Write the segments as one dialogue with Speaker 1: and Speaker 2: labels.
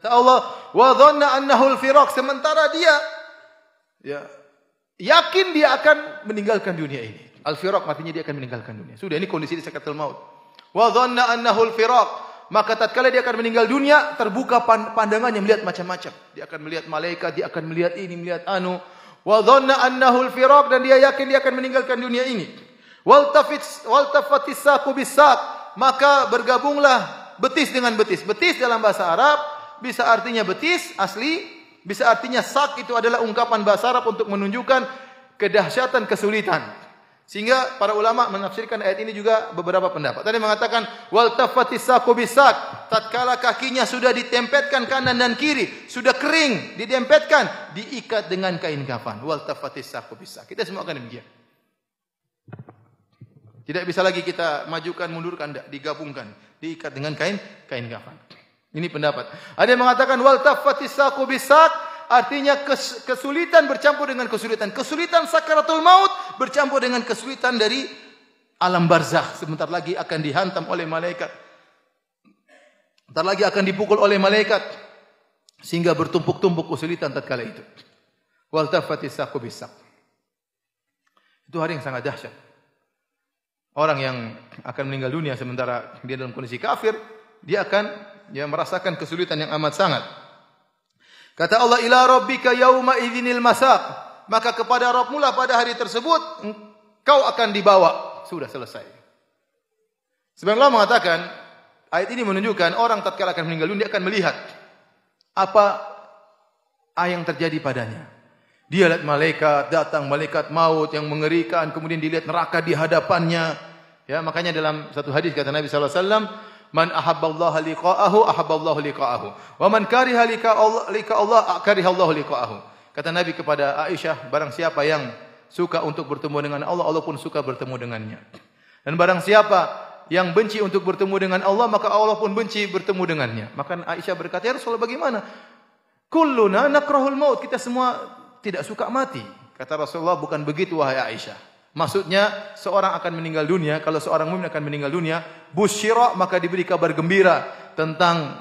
Speaker 1: Kata Allah, wa dhanna annahu al-firaq, sementara dia yakin dia akan meninggalkan dunia ini. Al-firaq artinya dia akan meninggalkan dunia. Sudah, ini kondisi di sakaratul maut. Wa dhanna annahu al-firaq, maka tatkala dia akan meninggal dunia, terbuka pandangannya melihat macam-macam. Dia akan melihat malaikat, dia akan melihat ini, melihat anu. Wa dhanna annahu al-firaq, dan dia yakin dia akan meninggalkan dunia ini. Waltafatis saqu bis-saq, maka bergabunglah betis dengan betis. Betis dalam bahasa Arab bisa artinya betis asli, bisa artinya sak, itu adalah ungkapan bahasa Arab untuk menunjukkan kedahsyatan kesulitan. Sehingga para ulama menafsirkan ayat ini juga beberapa pendapat. Tadi mengatakan wal tafatis saqu bisak, tatkala kakinya sudah ditempetkan kanan dan kiri, sudah kering, ditempetkan, diikat dengan kain kafan. Wal tafatis saqu bisak. Kita semua akan demikian. Tidak bisa lagi kita majukan, mundurkan, tidak, digabungkan, diikat dengan kain kafan. Ini pendapat. Ada yang mengatakan wal tafatis saqu bisak, artinya kesulitan bercampur dengan kesulitan. Kesulitan sakaratul maut bercampur dengan kesulitan dari alam barzakh. Sebentar lagi akan dihantam oleh malaikat. Sebentar lagi akan dipukul oleh malaikat. Sehingga bertumpuk-tumpuk kesulitan tatkala itu. Wal tafatis saqu bisak. Itu hari yang sangat dahsyat. Orang yang akan meninggal dunia sementara dia dalam kondisi kafir, dia akan merasakan kesulitan yang amat sangat. Kata Allah, ila rabbika yauma idzinil masaq, maka kepada Rabbmu lah pada hari tersebut engkau akan dibawa. Sudah selesai. Sebagian ulama mengatakan ayat ini menunjukkan orang tatkala akan meninggal dunia dia akan melihat apa yang terjadi padanya. Dia lihat malaikat datang, malaikat maut yang mengerikan, kemudian dilihat neraka di hadapannya. Ya, makanya dalam satu hadis kata Nabi sallallahu alaihi wasallam, man ahabballaha liqa'ahu ahabballahu liqa'ahu wa man kariha liqa'allah karihallahu liqa'ahu. Kata Nabi kepada Aisyah, barang siapa yang suka untuk bertemu dengan Allah, Allah pun suka bertemu dengannya. Dan barang siapa yang benci untuk bertemu dengan Allah, maka Allah pun benci bertemu dengannya. Maka Aisyah berkata, ya Rasulullah, bagaimana? Kulluna nakrahul maut, kita semua tidak suka mati. Kata Rasulullah, bukan begitu wahai Aisyah. Maksudnya seorang akan meninggal dunia, kalau seorang mukmin akan meninggal dunia, busyira, maka diberi kabar gembira tentang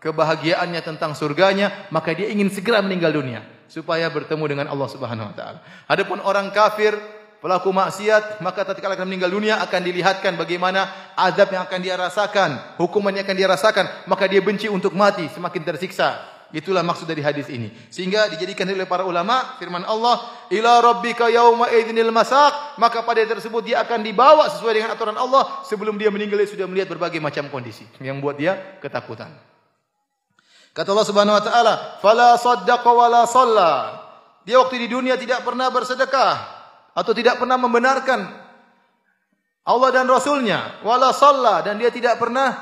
Speaker 1: kebahagiaannya, tentang surganya, maka dia ingin segera meninggal dunia supaya bertemu dengan Allah Subhanahu wa taala. Adapun orang kafir, pelaku maksiat, maka tatkala akan meninggal dunia akan dilihatkan bagaimana azab yang akan dia rasakan, hukuman yang akan dia rasakan, maka dia benci untuk mati, semakin tersiksa. Itulah maksud dari hadis ini. Sehingga dijadikan oleh para ulama firman Allah, ila rabbika yauma idzinil masaq, maka pada hari tersebut dia akan dibawa sesuai dengan aturan Allah. Sebelum dia meninggal dia sudah melihat berbagai macam kondisi yang buat dia ketakutan. Kata Allah Subhanahu wa taala, fala saddaqa wala shalla. Dia waktu di dunia tidak pernah bersedekah atau tidak pernah membenarkan Allah dan Rasulnya, wala shalla, dan dia tidak pernah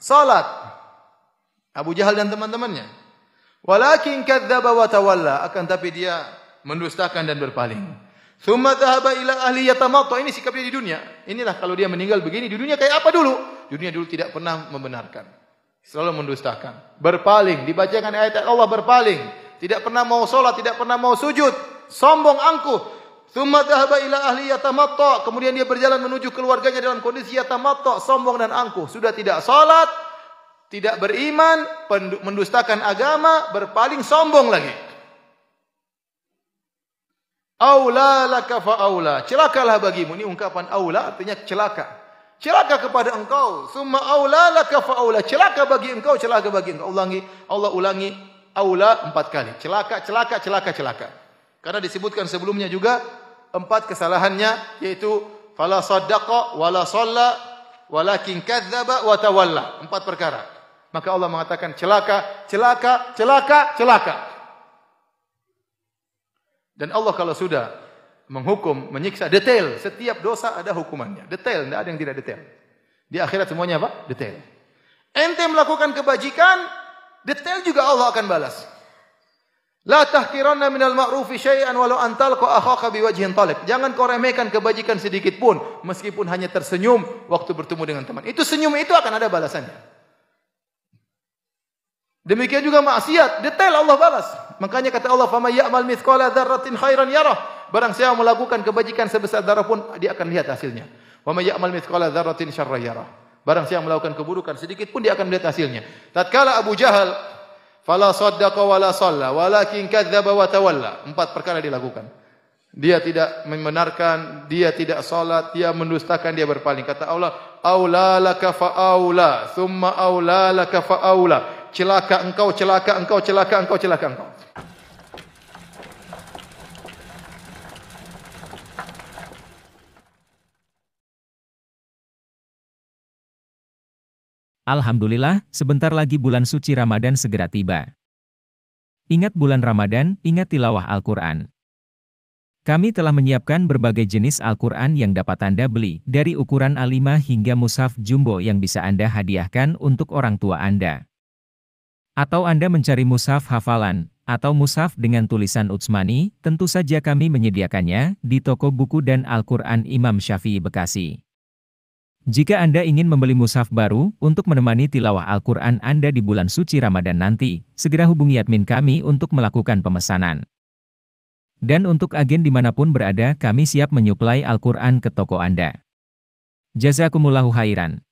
Speaker 1: salat. Abu Jahal dan teman-temannya. Walakin kadzdzaba wa tawalla, akan tapi dia mendustakan dan berpaling. Tsumma dhahaba ila ahli yatamatta, ini sikapnya di dunia. Inilah kalau dia meninggal begini, di dunia kayak apa dulu? Dunia dulu tidak pernah membenarkan. Selalu mendustakan, berpaling, dibacakan ayat Allah berpaling, tidak pernah mau salat, tidak pernah mau sujud, sombong angkuh. Tsumma dhahaba ila ahli yatamatta, kemudian dia berjalan menuju keluarganya dalam kondisi yatamatta, sombong dan angkuh, sudah tidak salat, tidak beriman, mendustakan agama, berpaling, sombong lagi. Aula laka fa aula, celakalah bagimu. Ini ungkapan aula artinya celaka. Celaka kepada engkau. Summa aula laka fa aula, celaka bagi engkau, celaka bagi engkau. Allah ulangi aula 4 kali. Celaka, celaka, celaka, celaka. Karena disebutkan sebelumnya juga 4 kesalahannya, yaitu fala saddaqa wala shalla walakin kadzdzaba wa tawalla. 4 perkara. Maka Allah mengatakan celaka, celaka, celaka, celaka. Dan Allah kalau sudah menghukum, menyiksa, detail. Setiap dosa ada hukumannya. Detail, tidak ada yang tidak detail. Di akhirat semuanya apa? Detail. Ente melakukan kebajikan, detail juga Allah akan balas. La tahqiranna minal ma'rufi syai'an walau an talqa akhaka biwajhin talib. Jangan kau remehkan kebajikan sedikit pun, meskipun hanya tersenyum waktu bertemu dengan teman. Itu senyum itu akan ada balasannya. Demikian juga maksiat, detail Allah balas. Makanya kata Allah, "Faman ya'mal mithqala dzarratin khairan yarah." Barang siapa melakukan kebajikan sebesar darah pun dia akan lihat hasilnya. Wa may ya'mal mithqala dzarratin syarran yarah. Barang siapa melakukan keburukan sedikit pun dia akan melihat hasilnya. Tatkala Abu Jahal Fala saddaqa wala shalla, walakin kadzdzaba wa tawalla. 4 perkara dilakukan. Dia tidak membenarkan, dia tidak salat, dia mendustakan, dia berpaling. Kata Allah, aula laka fa aula, thumma aula laka fa aula. Celaka engkau, celaka engkau, celaka engkau, celaka engkau.
Speaker 2: Alhamdulillah, sebentar lagi bulan suci Ramadan segera tiba. Ingat bulan Ramadan, ingat tilawah Al-Quran. Kami telah menyiapkan berbagai jenis Al-Quran yang dapat Anda beli, dari ukuran A5 hingga mushaf jumbo yang bisa Anda hadiahkan untuk orang tua Anda. Atau Anda mencari mushaf hafalan, atau mushaf dengan tulisan Utsmani, tentu saja kami menyediakannya di toko buku dan Al-Quran Imam Syafi'i Bekasi. Jika Anda ingin membeli mushaf baru untuk menemani tilawah Al-Quran Anda di bulan suci Ramadan nanti, segera hubungi admin kami untuk melakukan pemesanan. Dan untuk agen dimanapun berada, kami siap menyuplai Al-Quran ke toko Anda. Jazakumullahu khairan.